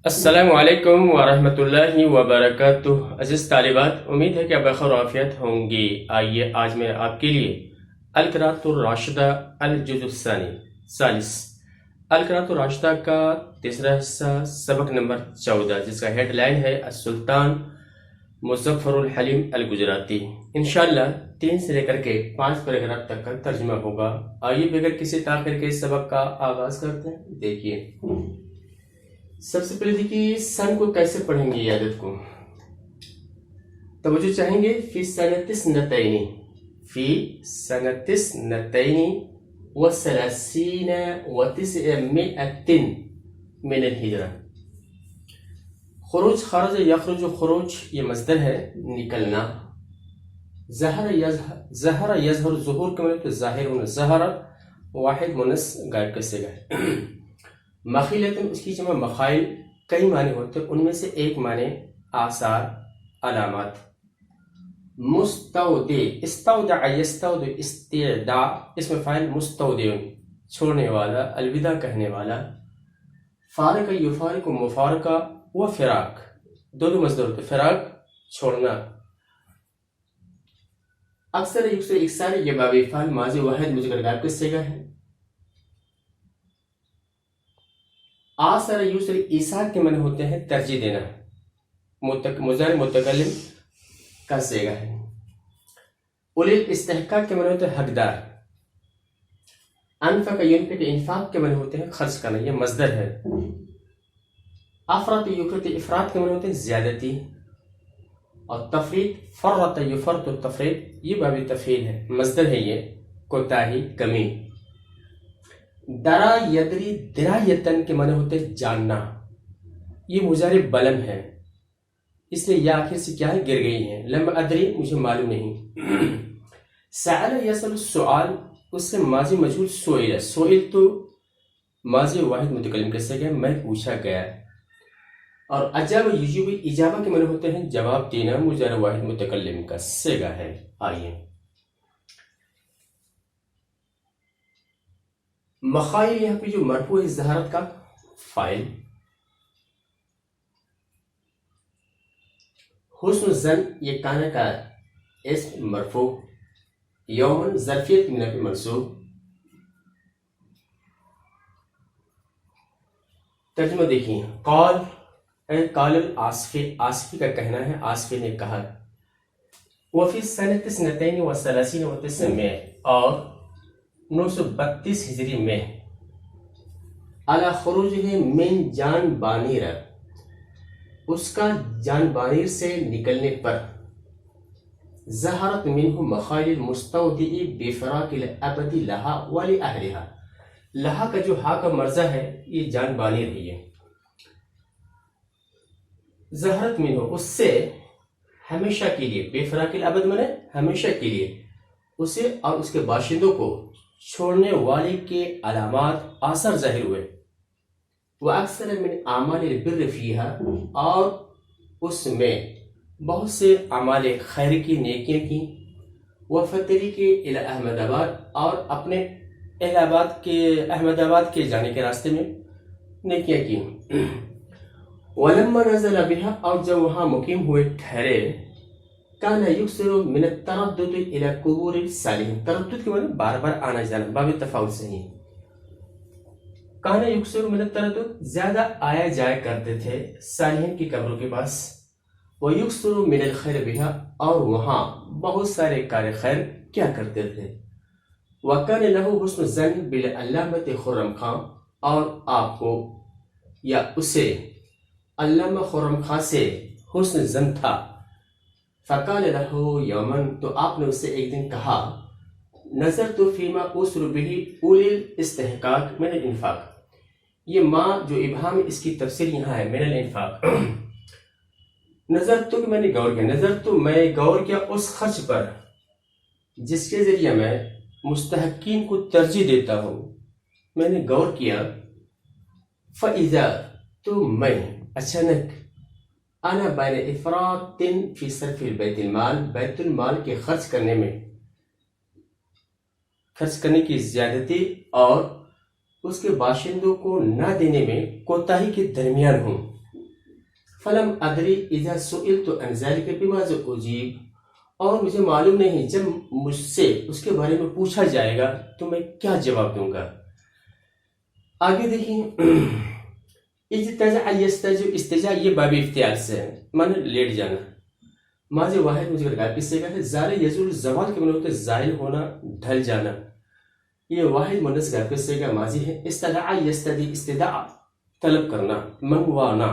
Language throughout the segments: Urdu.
السلام علیکم ورحمۃ اللہ وبرکاتہ۔ عزیز طالبات، امید ہے کہ آپ بخیر و عافیت ہوں گی۔ آئیے آج میں آپ کے لیے القراءۃ الراشدہ الجزء الثانی ثالث القراءۃ الراشدہ کا تیسرا حصہ سبق نمبر 14 جس کا ہیڈ لائن ہے السلطان مظفر الحلیم الگجراتی۔ انشاءاللہ 3 سے لے کر کے 5 پیراگراف تک کا ترجمہ ہوگا۔ آئیے بغیر کسی تاخیر کے اس سبق کا آغاز کرتے ہیں۔ دیکھیے، سب سے پہلے دیکھیے سن کو کیسے پڑھیں گے، یہ عدد کو توجہ چاہیں گے۔ فی سنۃ اثنتین، فی سنۃ اثنتین وثلاثین وتسعمائۃ من الہجرہ۔ خروج، خرج یخرج، خروج یہ مصدر ہے، نکلنا۔ ظہر یظہر، ظہور کے معنی ظاہر ہونا، ظہر واحد مونث غائب کا صیغہ ہے۔ مخیلتن اس کی جمع مخائل، کئی معنی ہوتے ہیں، ان میں سے ایک معنی آثار، علامات۔ مستودع، استودع یستودع، استعداء اس میں فاعل مستودع چھوڑنے والا، الوداع کہنے والا۔ فارق یفارق، مفارقہ و فراق، دونوں مصدر ہوتے ہیں، فراق چھوڑنا۔ اکثر یکثر اکثار یہ باب فعل ماضی واحد مذکر غائب کا صیغہ ہے۔ آثر یسر ایثار کے معنی ہوتے ہیں ترجیح دینا، مضارع متکلم کا صیغہ ہے۔ اولی الاستحقاق کے معنی ہوتے ہیں حقدار۔ انفق ینفق، انفاق کے معنی ہوتے ہیں خرچ کرنا، یہ مصدر ہے۔ افراط یفرط، افراط کے معنی ہوتے ہیں زیادتی۔ اور تفریط، فرط یفرط، تفریط یہ باب تفعیل ہے، مصدر ہے، یہ کوتاہی، کمی۔ درا یدری، درایتن کے معنی ہوتے ہیں جاننا، یہ مضارع بلم ہے، اس لیے یہ آخر سے کیا ہے، گر گئی ہے۔ لم ادری، مجھے معلوم نہیں۔ سأل یسأل، السؤال اس سے ماضی مجهول سئل، سئل تو ماضی واحد متکلم کے صیغہ ہے، میں پوچھا گیا۔ اور اجاب یجیب، اجابہ کے معنی ہوتے ہیں جواب دینا، مضارع واحد متکلم کا صیغہ ہے۔ آئیے مخائل، یہاں پہ جو مرفوع ہے ظہارت کا فاعل۔ حسن الظن یہ کانا کا اسم مرفوع۔ یومن ظرفیت من پہ منصوب۔ ترجمہ دیکھیں، قال اے قال العاصفی، عاصفی کا کہنا ہے، عاصفی نے کہا۔ وفی سنۃ اثنتین وثلاثین وتسعمائہ، اور 932 ہجری میں، علی خروجہ من جان بانیر، اس کا جان بانیر سے نکلنے پر، ظہرت منہ مخائل المستودع بفراق الابد لہا ولأہلہا، لہا کا جو ہا کا مرزہ ہے یہ جان بانیر ہے، یہ ظہرت منہ اس سے ہمیشہ کے لیے، بفراق الابد منے ہمیشہ کے لیے، اسے اور اس کے باشندوں کو چھوڑنے والے کے علامات، آثار ظاہر ہوئے۔ وَأَكْثَرَ مِنْ أَعْمَالِ الْبِرِّ فِيهَا، اور اس میں بہت سے اعمال خیر کی، نیکیاں کی۔ وَفَطَرِقِ إِلَى احمد آباد، اور اپنے احمد آباد کے جانے کے راستے میں نیکیاں کی۔ وَلَمَّا نَزَلَ بِهَا، اور جب وہاں مقیم ہوئے ٹھہرے، کانا یکثر من التردد الى قبور الصالحین، تردد کے معنی بار بار آنا جانا، باب تفاعل سے ہی۔ کانا یکثر من التردد، زیادہ آیا جایا کرتے تھے صالحین کی قبروں کے پاس۔ ویکثر من الخیر بها، اور وہاں بہت سارے کار خیر کیا کرتے تھے۔ وکان له حسن الظن بالعلامۃ خرم خان، اور آپ کو یا اسے علامہ خرم خان سے حسن ظن تھا۔ فقال له یومن، تو آپ نے اس سے ایک دن کہا، نظرت فیما اسر به اولی الاستحقاق من الانفاق، یہ ماں جو ابہام اس کی تفسیر یہاں ہے، من الانفاق۔ نظر تو کہ میں نے غور کیا، نظر تو میں غور کیا اس خرچ پر جس کے ذریعے میں مستحقین کو ترجیح دیتا ہوں، میں نے غور کیا۔ فَإِذَا، تو میں اچانک، انا بین افراط فی صرف بیت المال، بیت المال کے خرچ کرنے میں، خرچ کرنے کی زیادتی اور اس کے باشندوں کو نہ دینے میں کوتاہی کے درمیان ہوں، فلم ادری اذا سئلت عن ذلك بماذا اجیب، اور مجھے معلوم نہیں جب مجھ سے اس کے بارے میں پوچھا جائے گا تو میں کیا جواب دوں گا۔ آگے دیکھیں، اجتجع یستجع، استجاع یہ باب افتعال سے ہے، مانے لیٹ جانا۔ ماضی واحد مذکر غائب کس سے ہے؟ زال یزول، زوال کے معنی ہوتے زائل ہونا، ڈھل جانا۔ یہ واحد مؤنث غائب کس سے کا ماضی ہے۔ استدعا یستدعی، استدعا طلب کرنا، منگوانا،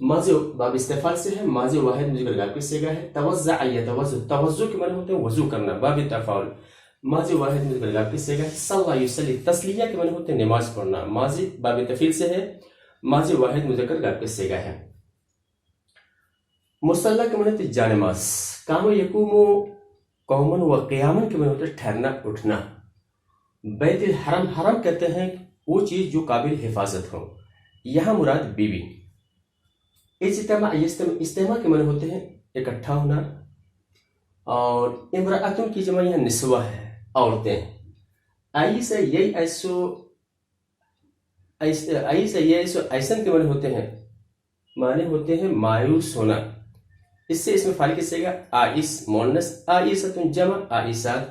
ماضی باب استفعال سے ہے۔ ماضی واحد مذکر غائب کس سے کا ہے؟ توزع یتوزع، توزع کے معنی ہوتے ہیں وضو کرنا، باب تفاعل۔ ماضی واحد مذکر غائب کس سے کا ہے؟ صلی یصلی، تسلیہ کے معنی ہوتے ہیں نماز پڑھنا، ماضی باب تفعیل سے ہے۔ ماضی واحد مذکر غائب کس سے کا ہے؟ مصلی کے معنی ہوتے ہیں جانماز۔ قام یقوم قومن و قیامن کے معنی ہوتے ہیں ٹھہرنا، اٹھنا۔ بیت الحرم، حرم کہتے ہیں وہ چیز جو قابل حفاظت ہو، یہاں مراد بیوی۔ اجتماع یجتمع، استماع کے معنی ہوتے ہیں اکٹھا ہونا، اور امرأتن کی جمع یہاں نسوہ ہے، عورتیں۔ ایس ییأسو، ایس ییأسو، ایسن کے معنی ہوتے ہیں مایوس ہونا۔ اس سے اس میں فاعل کس سے گا؟ آئس مؤنث، آئستن جمع آئسات،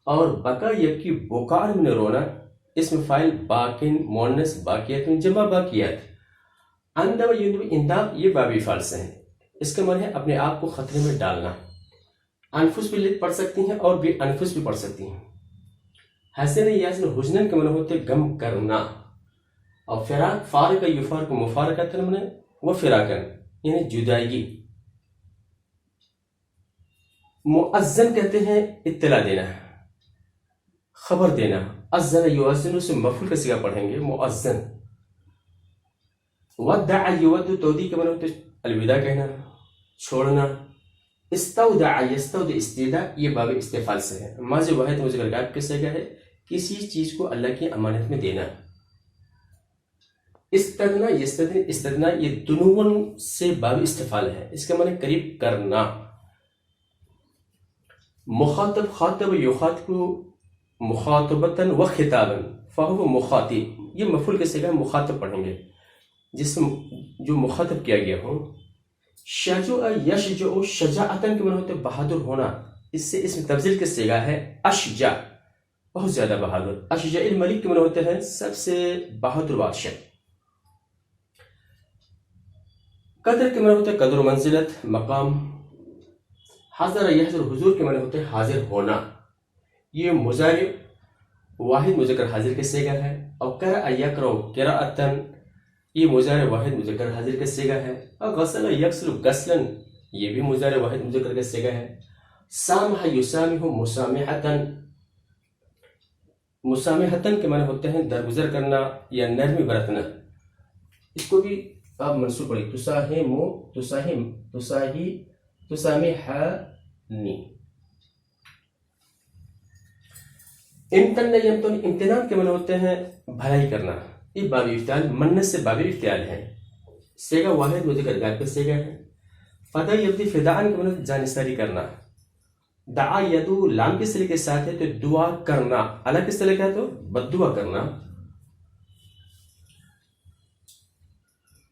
اور بکا یبکی، بکار میں رونا، اس میں فاعل باکن مؤنث، باقیتن جمع باقیات۔ اندب یندب، انداب یہ بابی فعل سے ہیں، اس کا معنی ہے اپنے آپ کو خطرے میں ڈالنا۔ انفس بھی پڑھ سکتی ہیں اور بھی انفس بھی پڑھ سکتی ہیں۔ حسن یاسن، حزنن کے معنی ہوتے غم کرنا، اور فراق، فارق یفارق مفارقتن معنی وہ فراقن یعنی جدائی۔ مؤذن کہتے ہیں اطلاع دینا، خبر دینا۔ اذن یؤذن سے مفعول کا صیغہ پڑھیں گے مؤذن۔ ودع یودع، تودیع کے معنی ہوتے الوداع کہنا، چھوڑنا۔ استودع یستودع، استودع یہ باب استفعال سے ہے۔ ماضی واحد مذکر غائب کس سے ہے؟ کسی چیز کو اللہ کی امانت میں دینا۔ استدنا یستدن، استدنا یہ دنون سے باب استفعال ہے، اس کا معنی قریب کرنا۔ مخاطب، خاطب یخاطب مخاطبتاً و خطاباً فہو مخاطب، یہ مفعول کے صیغہ مخاطب پڑھیں گے جس جو مخاطب کیا گیا ہو۔ شجع یشجع، شجاعتاً کے معنی ہوتے بہادر ہونا، اس سے اسم تفضیل کے صیغہ ہے اشجع، بہت زیادہ بہادر۔ اشجع الملک کے معنی ہوتے ہیں سب سے بہادر بادشاہ۔ قدر کے معنی ہوتے قدر و منزلت، مقام۔ حضر یحضر، حضور کے معنی ہوتے ہیں حاضر ہونا، یہ مضارع واحد مذکر حاضر کے صیغہ ہے۔ اور قرأ یقرأ قراءتاً، یہ مضارع واحد مذکر حاضر کے صیغہ ہے۔ اور غسل یغسل غسلاً، یہ بھی مضارع واحد مذکر کے صیغہ ہے۔ سامح یسامح مسامحتاً، مسامحتاً کے معنی ہوتے ہیں درگزر کرنا یا نرمی برتنا، اس کو بھی آپ منصوب پڑھیں، تسامحنی۔ امتن یمتن، امتنان کے معنی ہوتے ہیں بھلائی کرنا، یہ باب افتعال، منت سے باب افتعال ہے، صیغہ واحد مذکر غائب کا صیغہ ہے۔ فدا یبدی، فداءً کے معنی جانساری کرنا۔ دعا یدعو، لام کس طرح کے ساتھ ہے تو دعا کرنا، الگ کس طرح کا ہے تو بد دعا کرنا۔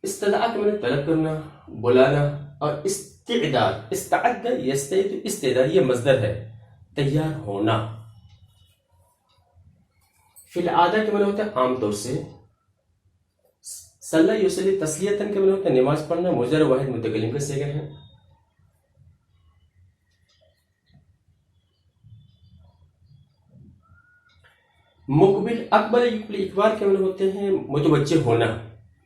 استدعا کے معنی طلب کرنا، بلانا۔ اور استعداد، استعد یستعد، استعداد یہ مصدر ہے، تیار ہونا۔ فی العادہ کے معنی ہوتا ہے عام طور سے۔ صلی یصلی تسلیتاً کے معنی ہوتا ہے نماز پڑھنا، مضارع واحد متکلم کا صیغہ ہے۔ مقبل، اقبل یقبل، اقبال کے معنی ہوتے ہیں متوجہ ہونا۔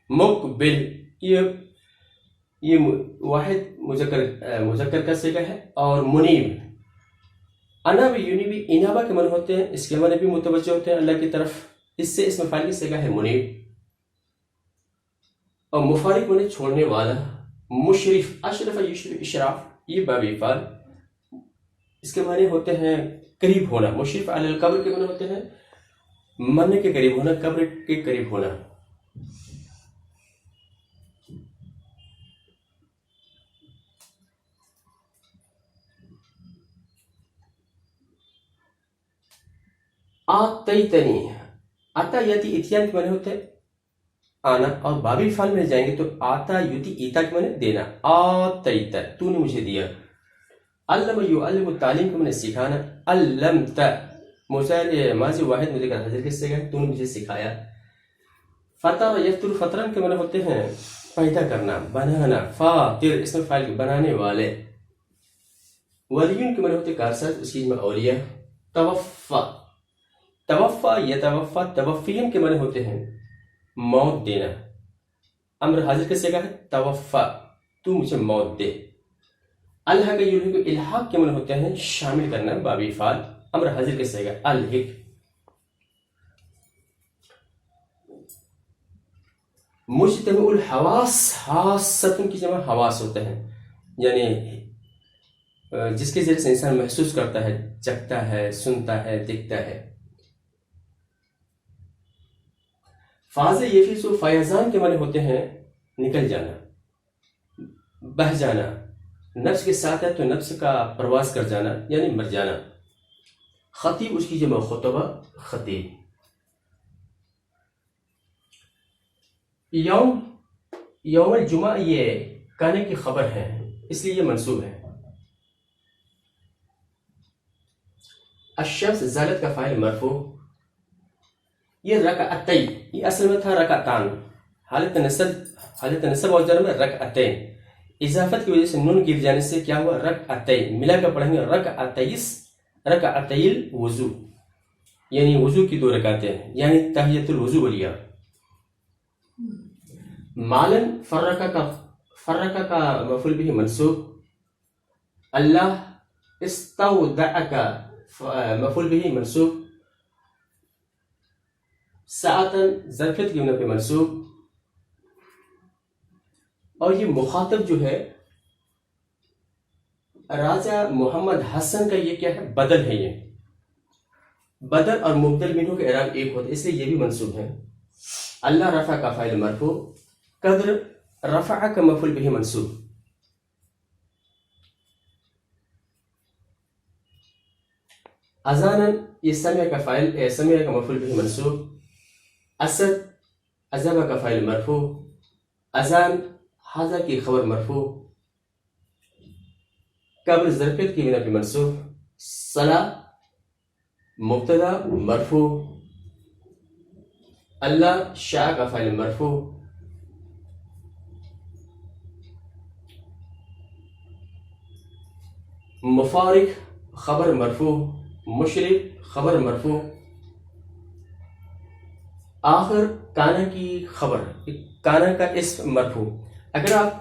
مقبل یہ واحد مذکر کا صیغہ ہے۔ اور منیب، اناب یونیب، انابہ کے معنی ہوتے ہیں، اس کے معنی بھی متوجہ ہوتے ہیں اللہ کی طرف، اس سے اسم فاعل کی صیغہ ہے منیب۔ اور مفارق معنی چھوڑنے والا۔ مشرف، اشرف یشرف، اشراف یہ باب فعل، اس کے معنی ہوتے ہیں قریب ہونا۔ مشرف علی القبر کے معنی ہوتے ہیں مرنے کے قریب ہونا، قبر کے قریب ہونا۔ آتیتنی، اتا یاتی اتیان کے معنی ہوتے ہیں آنا، اور بابی فعل میں جائیں گے تو آتا یوتی ایتا کے معنی دینا، آتیتا تو نے مجھے دیا، علم یعلم تعلیم کے معنی سکھانا، علمت ماضی واحد مذکر حاضر کس سے گئے تو نے مجھے سکھایا، فطر یفتر فطرن کے معنی ہوتے ہیں پیدا کرنا، بنانا، فاطر اس میں فاعل بنانے والے، ولیون کے معنی ہوتے کارساز اس کی اولیاء، توفا توفا یتوفا توفین کے معنی ہوتے ہیں موت دینا، امر حاضر کس سے کہا ہے توفا تو مجھے موت دے، الحق یلحق الحاق کے معنی ہوتے ہیں شامل کرنا بابی فعل، امر حاضر کس سے کہا الحق، مجتمع الحواس حاستن کی جمع حواس ہوتے ہیں، یعنی جس کے ذریعے سے انسان محسوس کرتا ہے، چکھتا ہے، سنتا ہے، دیکھتا ہے، فاض یفیض و فیضان کے معنی ہوتے ہیں نکل جانا، بہ جانا، نفس کے ساتھ ہے تو نفس کا پرواز کر جانا یعنی مر جانا، خطیب اس کی جمع خطبہ خطیب، یوم الجمعہ یہ کانے کی خبر ہے اس لیے یہ منصوب ہے، الشمس زالت کا فاعل مرفوع، یہ رکعتی یہ اصل میں تھا رکعتان، حالت نصب اور جر میں رکعتین، اضافت کی وجہ سے نون گر جانے سے کیا ہوا رکعتین، ملا کر پڑھیں گے رکعتیس رکعتی الوضو، یعنی وضو کی 2 رکعتیں یعنی تحیۃ الوضو والیا، مالن فرقہ کا مفعول به منصوب، اللہ استودعک مفعول به منصوب، ساعتن ظرفیت کی بنا پہ منصوب، اور یہ مخاطب جو ہے راجہ محمد حسن کا یہ کیا ہے بدل ہے، یہ بدل اور مبدل منہو کے اعراب ایک ہوتا ہے اس لیے یہ بھی منصوب ہے، اللہ رفع کا فاعل مرفوع، قدر رفع کا مفعول به منصوب، اذانا یہ سمع کا فاعل سمع کا مفعول به منصوب، اسد اذب کا فاعل مرفوع، اذان حاضر کی خبر مرفوع، قبر ظرفیت کی بنا پہ منصوب، صلاح مبتدا مرفوع، اللہ شاء کا فاعل مرفوع، مفارق خبر مرفوع، مشرق خبر مرفوع، آخر کانا کی خبر، کانا کا اسم مرفوع۔ اگر آپ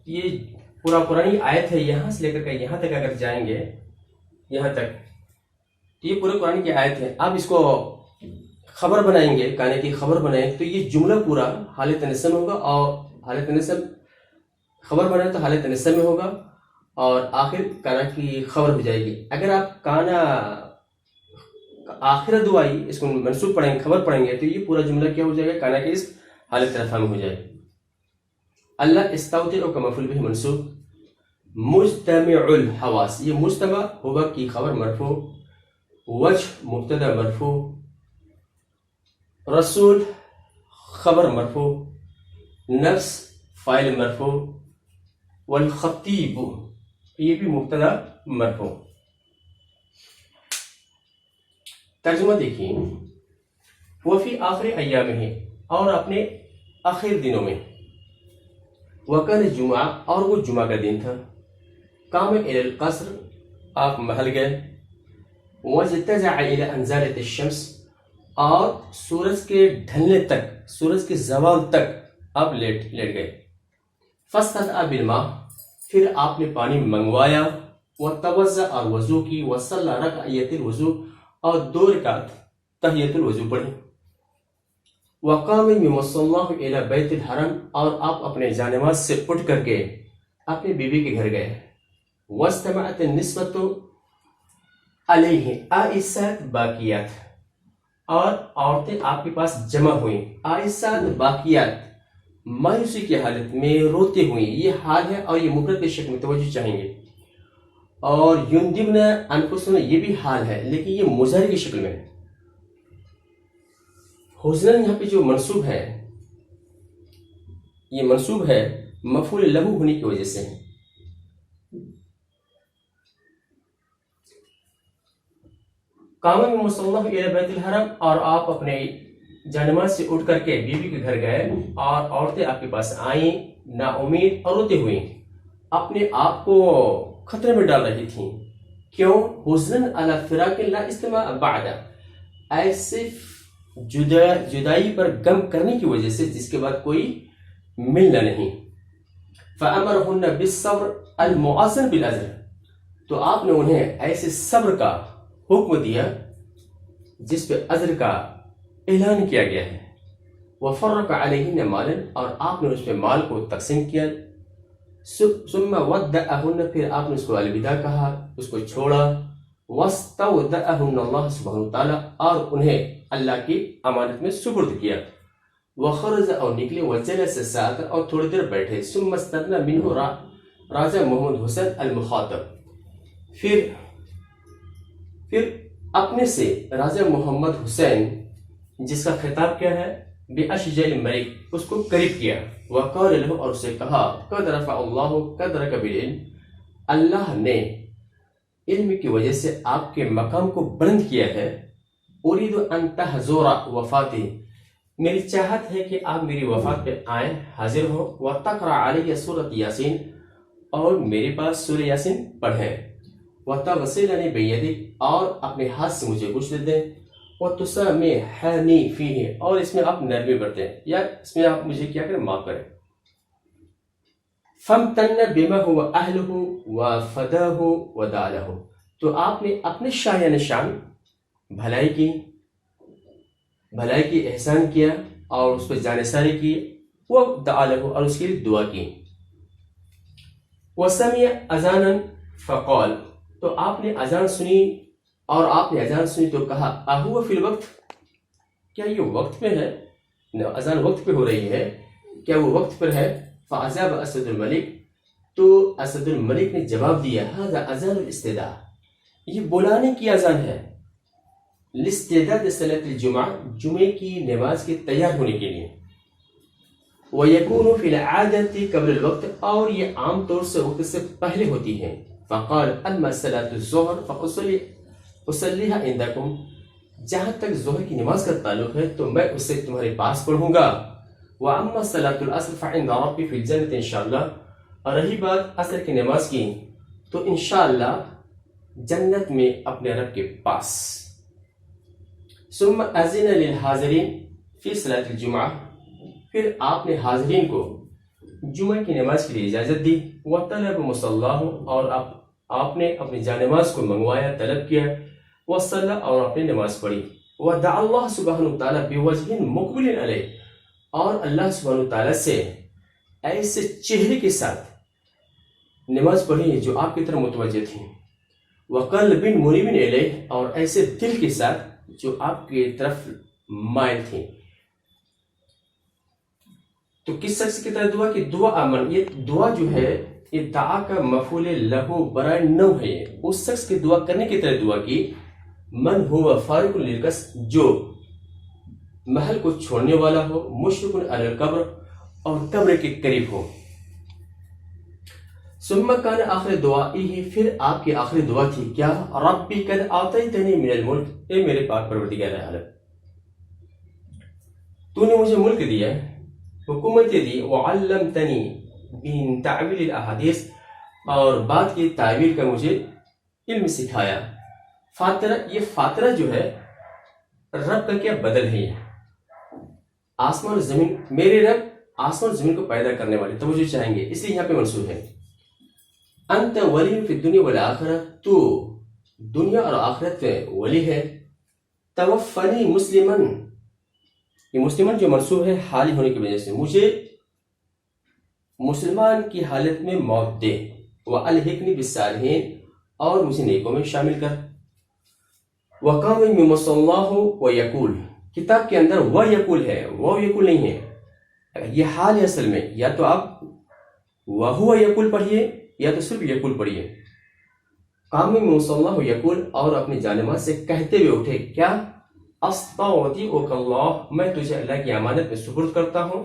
یہ پورا قرآنی آیت ہے یہاں سے لے کر کے یہاں تک اگر جائیں گے یہاں تک تو یہ پورے قرآن کی آیت ہے، آپ اس کو خبر بنائیں گے، کانے کی خبر بنائیں تو یہ جملہ پورا حالت نصب میں ہوگا، اور حالت نصب خبر بنائیں تو حالت نصب میں ہوگا اور آخر کانا کی خبر ہو جائے گی۔ اگر آپ کانا آخر دعائی اس کو منصوب پڑھیں گے، خبر پڑھیں گے تو یہ پورا جملہ کیا ہو جائے گا، کانا کی اس حالت رفع میں ہو جائے گا۔ اللہ استودع کا مفعول به منصوب، مجتمع الحواس یہ مجتمع ہوگا کی خبر مرفوع، وجہ مبتدا مرفوع، رسول خبر مرفوع، نفس فاعل مرفوع، والخطیب یہ بھی مبتدا مرفوع۔ ترجمہ دیکھیے، وہ فی آخر ایام ہے اور اپنے آخر دنوں میں، وکان جمعہ اور وہ جمعہ کا دن تھا، قام الی القصر آپ محل گئے، واجتزع الی انزالۃ الشمس اور سورج کے ڈھلنے تک، سورج کے زوال تک آپ لیٹ گئے، فاستدعا بالماء پھر آپ نے پانی منگوایا، وتوضأ اور وضو کی، وصلی رکعتین الوضو اور 2 رکعت تحیۃ الوضو پڑھی، وقام من مصلاه الى بیت الحرم اور آپ اپنے جانماز سے اٹھ کر کے اپنے بیوی کے گھر گئے، واجتمعت النسوۃ علیہ عائسات باقیات اور عورتیں آپ کے پاس جمع ہوئیں، عائسات باقیات مایوسی کی حالت میں روتے ہوئیں، یہ حال ہے اور یہ مفرد کی شکل میں توجہ چاہیں گے، اور یندبن انفسن یہ بھی حال ہے لیکن یہ مضارع کی شکل میں، حزنن یہاں پہ جو منصوب ہے یہ منصوب ہے مفعول لہو ہونے کی وجہ سے. قام مصلی الی بیت الحرم، اور آپ اپنے جانماز سے اٹھ کر کے بیوی کے گھر گئے اور عورتیں آپ کے پاس آئیں نا امید اور روتے ہوئیں، اپنے آپ کو خطرے میں ڈال رہی تھیں. کیوں؟ حزن علی فراق لا استماع بعد، ایسے جدائی پر غم کرنے کی وجہ سے جس کے بعد کوئی ملنا نہیں. فامرهن بالصبر المؤذن بالاجر، تو آپ نے انہیں ایسے صبر کا حکم دیا جس پہ اجر کا اعلان کیا گیا ہے. وفرق علیہن مالا، اور آپ نے اس پہ مال کو تقسیم کیا. ثم ودعہن، پھر آپ نے اس کو الوداع کہا، اس کو چھوڑا. واستودعہن اللہ سبحانہ تعالیٰ، اور انہیں اللہ کی امانت میں سپرد کیا. وخرج، اور نکلے. وجلس ساعتا، اور تھوڑی دیر بیٹھے. ثم استثنى منہ راجہ محمد حسین المخاطب، پھر اپنے سے راجہ محمد حسین جس کا خطاب کیا ہے بأشجع الملک، اس کو قریب کیا. وقال له، اور اسے کہا قد رفع اللہ قدرک بالعلم، اللہ نے علم کی وجہ سے آپ کے مقام کو بلند کیا ہے. اريد ان تحضر وفاتی، میری چاہت ہے کہ آپ میری وفات پہ آئیں، حاضر ہوں. وتقرأ علی سورۃ یاسین، اور میرے پاس سورہ یاسین پڑھیں. وتغسلنی بیدک، اور اپنے ہاتھ سے مجھے غسل دیں. وتسامحنی فیہ، اور اس میں آپ نرمی برتیں، یا اس میں آپ مجھے کیا کریں، معاف کریں. فامتن بما هو اہلہ وفداہ ودعا لہ، تو آپ نے اپنے شایان شان بھلائی کی احسان کیا اور اس پہ جانثاری کی. ودعا لہ، اور اس کے لیے دعا کی. وسمع اذانا فقال، تو آپ نے اذان سنی، اور آپ نے اذان سنی تو کہا اہو فی الوقت، کیا یہ وقت پہ ہے؟ اذان وقت پہ ہو رہی ہے، کیا وہ وقت پر ہے؟ فعجاب اسد الملک، تو اسد الملک نے جواب دیا ھذا اذان الاستدعاء، یہ بلانے کی اذان ہے. لاستعداد صلاۃ الجمعہ، جمعے کی نماز کے تیار ہونے کے لیے. وَيَكُونُ فِي الْعَادَةِ قبل الوقت، اور یہ عام طور سے وقت سے پہلے ہوتی ہے. فقال اما صلاۃ الظہر فاصلیھا عندکم، جہاں تک ظہر کی نماز کا تعلق ہے تو میں اسے تمہارے پاس پڑھوں گا. واما صلاۃ العصر فعند ربی فی الجنۃ انشاءاللہ، اور رہی بات عصر کی نماز کی تو انشاءاللہ جنت میں اپنے رب کے پاس. ثم اذن للحاضرین فی صلاۃ الجمعہ، پھر آپ نے حاضرین کو جمعہ کی نماز کے لیے اجازت دی. وطلب مصلاہ، اور آپ نے اپنی جانماز کو منگوایا، طلب کیا. وصلی، اور اپنی نماز پڑھی. ودعا اللہ سبحانہ تعالیٰ بوجہ مقبل علیہ، اور اللہ سبحانہ تعالیٰ سے ایسے چہرے کے ساتھ نماز پڑھی جو آپ کی طرف متوجہ تھی. وقلب منیب الیہ، اور ایسے دل کے ساتھ جو آپ کی طرف مائل تھی. تو کس شخص کی طرح دعا کی؟ دعا امن، یہ دعا جو ہے یہ دعا کا مفعول لہو برائے نو ہے. اس شخص کی دعا کرنے کی طرح دعا کی من ہوا فارق للقصد، جو محل کو چھوڑنے والا ہو، مشرق علی القبر، اور قبر کے قریب ہو. ثم کان آخر دعائیہ، پھر آپ کی آخری دعا تھی کیا؟ ربی قد آتیتنی من الملک، اے میرے پاک پروردگار عالم، تو نے مجھے ملک دیا، حکومت دی. وعلمتنی من تعویل الاحادیث، اور بات کی تعویل کا مجھے علم سکھایا. فاطرہ، یہ فاطرہ جو ہے رب کا کیا بدل ہے؟ یہ آسمان و زمین، میرے رب آسمان و زمین کو پیدا کرنے والے، توجہ چاہیں گے، اس لیے یہاں پہ منصوب ہے. انت ولی فی الدنیا والآخرہ، تو دنیا اور آخرت میں ولی ہے. توفنی مسلمن، یہ مسلمان جو منصوب ہے حالی ہونے کی وجہ سے، مجھے مسلمان کی حالت میں موت دے. وَأَلْحِقْنِي بِالصَّالِحِينَ، اور مجھے نیکوں میں شامل کر. وَقَامَ مِن مُصَلَّاهُ وَيَقُولُ، کتاب کے اندر وہ یقول ہے، وہ یقول نہیں ہے، یہ حال ہے اصل میں. یا تو آپ وَهُوَ یقول پڑھیے یا تو صرف یقول پڑھیے. قام من مصلاه یقول، اور اپنی جانماز سے کہتے ہوئے اٹھے کیا؟ استودعک اللہ، میں تجھے اللہ کی امانت میں سپرد کرتا ہوں.